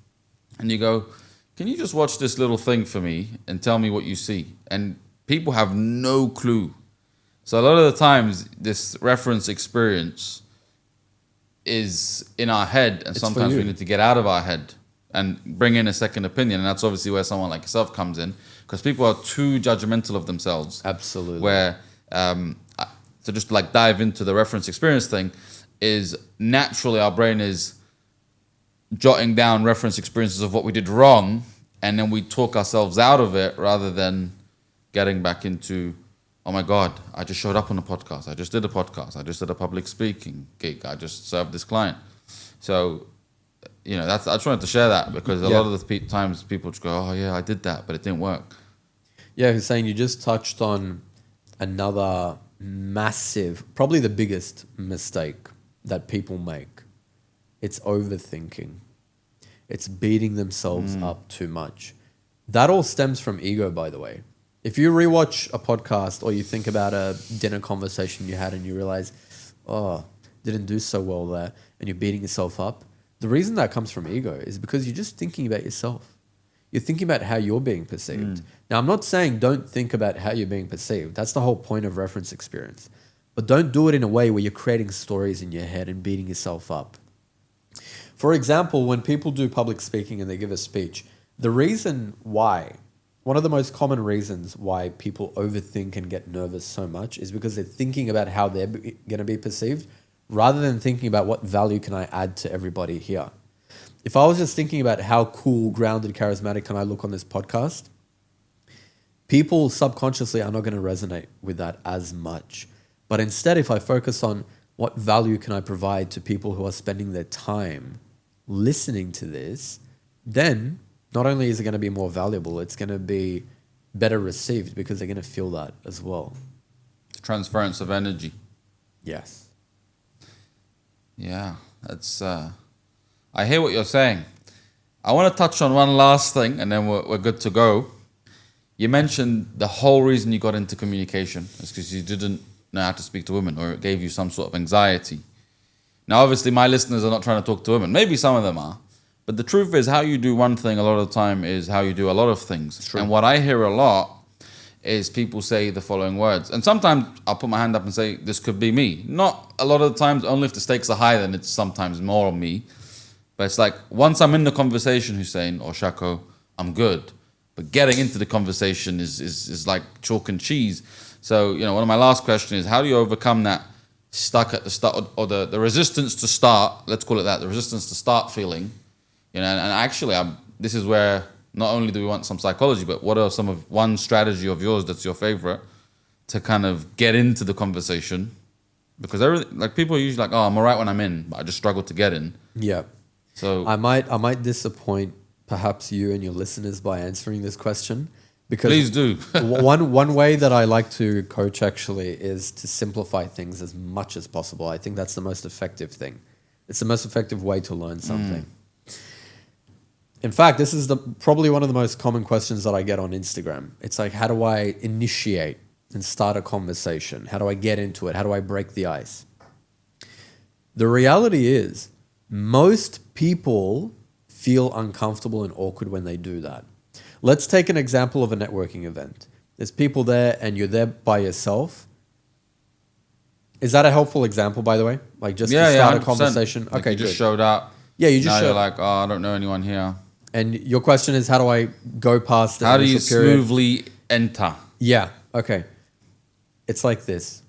and you go, can you just watch this little thing for me and tell me what you see? And people have no clue. So a lot of the times this reference experience is in our head, and sometimes we need to get out of our head and bring in a second opinion. And that's obviously where someone like yourself comes in, because people are too judgmental of themselves. Absolutely. Where, to just like dive into the reference experience thing, is naturally our brain is jotting down reference experiences of what we did wrong, and then we talk ourselves out of it rather than getting back into, oh my God, I just showed up on a podcast. I just did a podcast. I just did a public speaking gig. I just served this client. So, you know, I just wanted to share that because a lot of the times people just go, oh yeah, I did that, but it didn't work. Yeah, Hussein, you just touched on another massive, probably the biggest mistake that people make. It's overthinking. It's beating themselves up too much. That all stems from ego, by the way. If you rewatch a podcast or you think about a dinner conversation you had and you realize, oh, didn't do so well there, and you're beating yourself up, the reason that comes from ego is because you're just thinking about yourself. You're thinking about how you're being perceived. Now, I'm not saying don't think about how you're being perceived. That's the whole point of reference experience. But don't do it in a way where you're creating stories in your head and beating yourself up. For example, when people do public speaking and they give a speech, the reason why, one of the most common reasons why people overthink and get nervous so much is because they're thinking about how they're going to be perceived rather than thinking about what value can I add to everybody here. If I was just thinking about how cool, grounded, charismatic can I look on this podcast, people subconsciously are not going to resonate with that as much. But instead, if I focus on what value can I provide to people who are spending their time listening to this, then not only is it going to be more valuable, it's going to be better received because they're going to feel that as well. Transference of energy. Yes. Yeah, that's... I hear what you're saying. I want to touch on one last thing and then we're good to go. You mentioned the whole reason you got into communication is because you didn't know how to speak to women, or it gave you some sort of anxiety. Now, obviously, my listeners are not trying to talk to women. Maybe some of them are. But the truth is, how you do one thing a lot of the time is how you do a lot of things. True. And what I hear a lot is people say the following words. And sometimes I'll put my hand up and say, this could be me. Not a lot of the times, only if the stakes are high, then it's sometimes more me. But it's like, once I'm in the conversation, Hussein or Shako, I'm good. But getting into the conversation is like chalk and cheese. So, you know, one of my last questions is, how do you overcome that stuck at the start, or the resistance to start, let's call it that, the resistance to start feeling? You know, and actually, this is where not only do we want some psychology, but what are one strategy of yours that's your favorite to kind of get into the conversation? Because everything, like, people are usually like, oh, I'm all right when I'm in, but I just struggle to get in. Yeah. So I might disappoint perhaps you and your listeners by answering this question, because please do. one way that I like to coach actually is to simplify things as much as possible. I think that's the most effective thing. It's the most effective way to learn something. In fact, this is probably one of the most common questions that I get on Instagram. It's like, how do I initiate and start a conversation? How do I get into it? How do I break the ice? The reality is, most people feel uncomfortable and awkward when they do that. Let's take an example of a networking event. There's people there and you're there by yourself. Is that a helpful example, by the way? Like, just to start a conversation? Like, okay, you just good. showed up. Yeah, you just now showed you're like, oh, I don't know anyone here. And your question is, how do I go past the How do you initial period? smoothly enter? Yeah, okay. It's like this.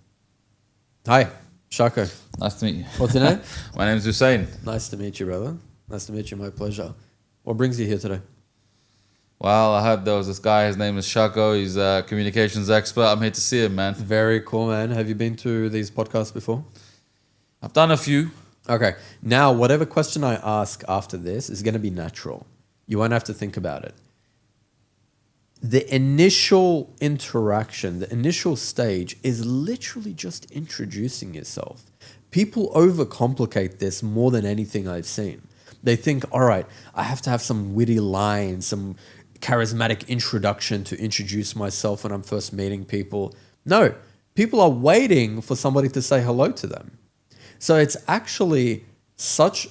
Hi, Shako. Nice to meet you. What's your name? My name's Hussein. Nice to meet you, brother. Nice to meet you. My pleasure. What brings you here today? Well, I heard there was this guy, his name is Shako. He's a communications expert. I'm here to see him, man. Very cool, man. Have you been to these podcasts before? I've done a few. Okay. Now, whatever question I ask after this is going to be natural. You won't have to think about it. The initial interaction, the initial stage is literally just introducing yourself. People overcomplicate this more than anything I've seen. They think, all right, I have to have some witty lines, some charismatic introduction to introduce myself when I'm first meeting people. No, people are waiting for somebody to say hello to them. So it's actually such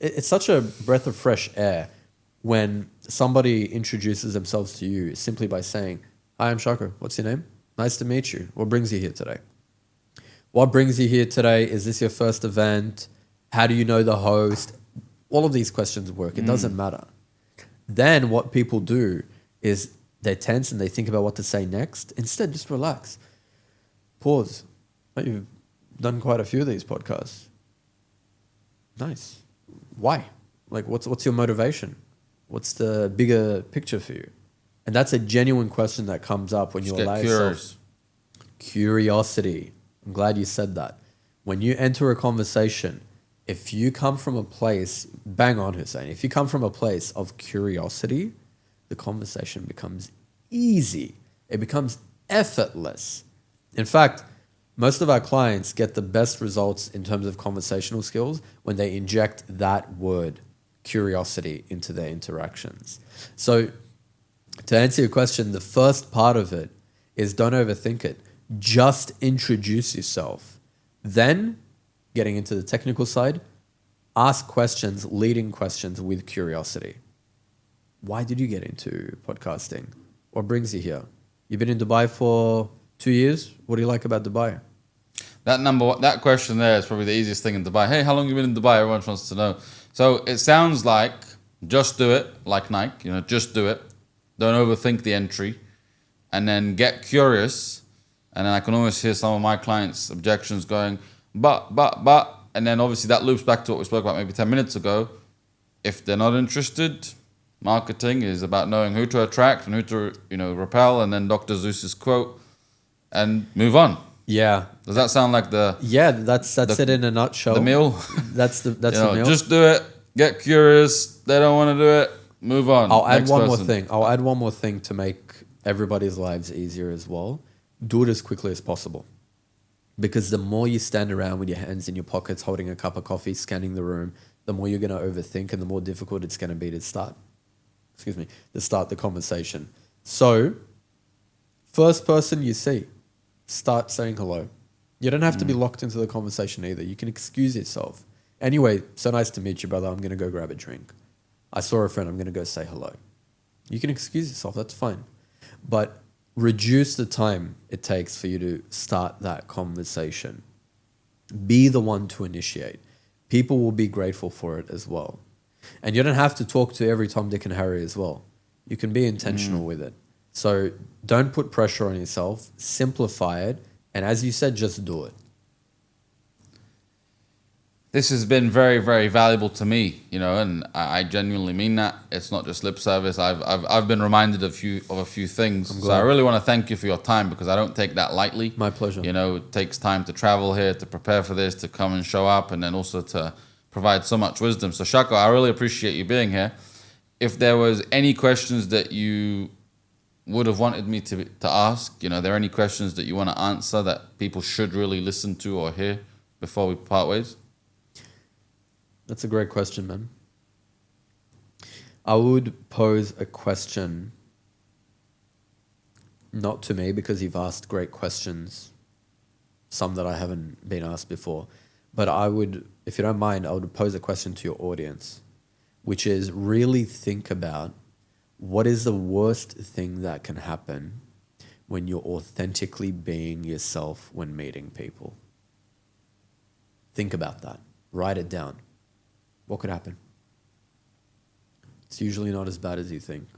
it's such a breath of fresh air when somebody introduces themselves to you simply by saying, "Hi, I'm Shako. What's your name? Nice to meet you. What brings you here today? What brings you here today? Is this your first event? How do you know the host?" All of these questions work. It doesn't matter. Then what people do is they tense and they think about what to say next. Instead, just relax. Pause. Oh, you've done quite a few of these podcasts. Nice. Why? Like, what's your motivation? What's the bigger picture for you? And that's a genuine question that comes up when you allow yourself. Curiosity. I'm glad you said that. When you enter a conversation, if you come from a place, bang on Hussein, if you come from a place of curiosity, the conversation becomes easy. It becomes effortless. In fact, most of our clients get the best results in terms of conversational skills when they inject that word, curiosity, into their interactions. So to answer your question, the first part of it is don't overthink it. Just introduce yourself. Then, getting into the technical side, ask questions, leading questions with curiosity. Why did you get into podcasting? What brings you here? You've been in Dubai for 2 years. What do you like about Dubai? That question there is probably the easiest thing in Dubai. Hey, how long have you been in Dubai? Everyone wants to know. So it sounds like just do it, like Nike. Just do it. Don't overthink the entry, and then get curious. And then I can always hear some of my clients' objections going, but, and then obviously that loops back to what we spoke about maybe 10 minutes ago. If they're not interested, marketing is about knowing who to attract and who to, repel, and then Dr. Zeus's quote, and move on. Yeah. Does that sound like that's it in a nutshell. The meal? That's the meal. Just do it. Get curious. They don't want to do it. Move on. I'll add one more thing to make everybody's lives easier as well. Do it as quickly as possible. Because the more you stand around with your hands in your pockets, holding a cup of coffee, scanning the room, the more you're going to overthink and the more difficult it's going to be to start the conversation. So, first person you see, start saying hello. You don't have to be locked into the conversation either. You can excuse yourself. Anyway, so nice to meet you, brother. I'm going to go grab a drink. I saw a friend. I'm going to go say hello. You can excuse yourself. That's fine. But reduce the time it takes for you to start that conversation. Be the one to initiate. People will be grateful for it as well. And you don't have to talk to every Tom, Dick, and Harry as well. You can be intentional with it. So don't put pressure on yourself. Simplify it. And as you said, just do it. This has been very, very valuable to me, and I genuinely mean that. It's not just lip service. I've been reminded of a few things. So I really want to thank you for your time because I don't take that lightly. My pleasure. It takes time to travel here, to prepare for this, to come and show up, and then also to provide so much wisdom. So Shako, I really appreciate you being here. If there was any questions that you would have wanted me to ask, are there any questions that you want to answer that people should really listen to or hear before we part ways? That's a great question, man. I would pose a question, not to me because you've asked great questions, some that I haven't been asked before, but I would, if you don't mind, I would pose a question to your audience, which is really think about what is the worst thing that can happen when you're authentically being yourself when meeting people. Think about that. Write it down. What could happen? It's usually not as bad as you think.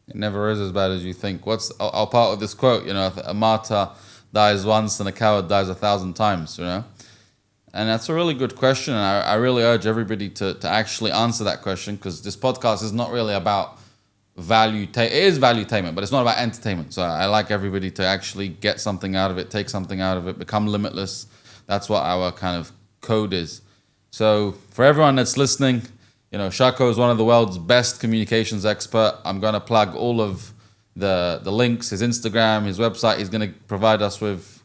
It never is as bad as you think. I'll part with this quote, a martyr dies once and a coward dies 1,000 times, And that's a really good question. And I really urge everybody to actually answer that question because this podcast is not really about it is valuetainment, but it's not about entertainment. So I like everybody to actually get something out of it, take something out of it, become limitless. That's what our kind of code is. So for everyone that's listening, Shako is one of the world's best communications expert. I'm going to plug all of the links, his Instagram, his website he's going to provide us with,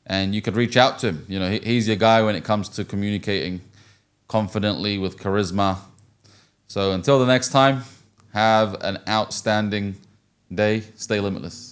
and you could reach out to him. He's your guy when it comes to communicating confidently with charisma. So until the next time, Have an outstanding day. Stay limitless.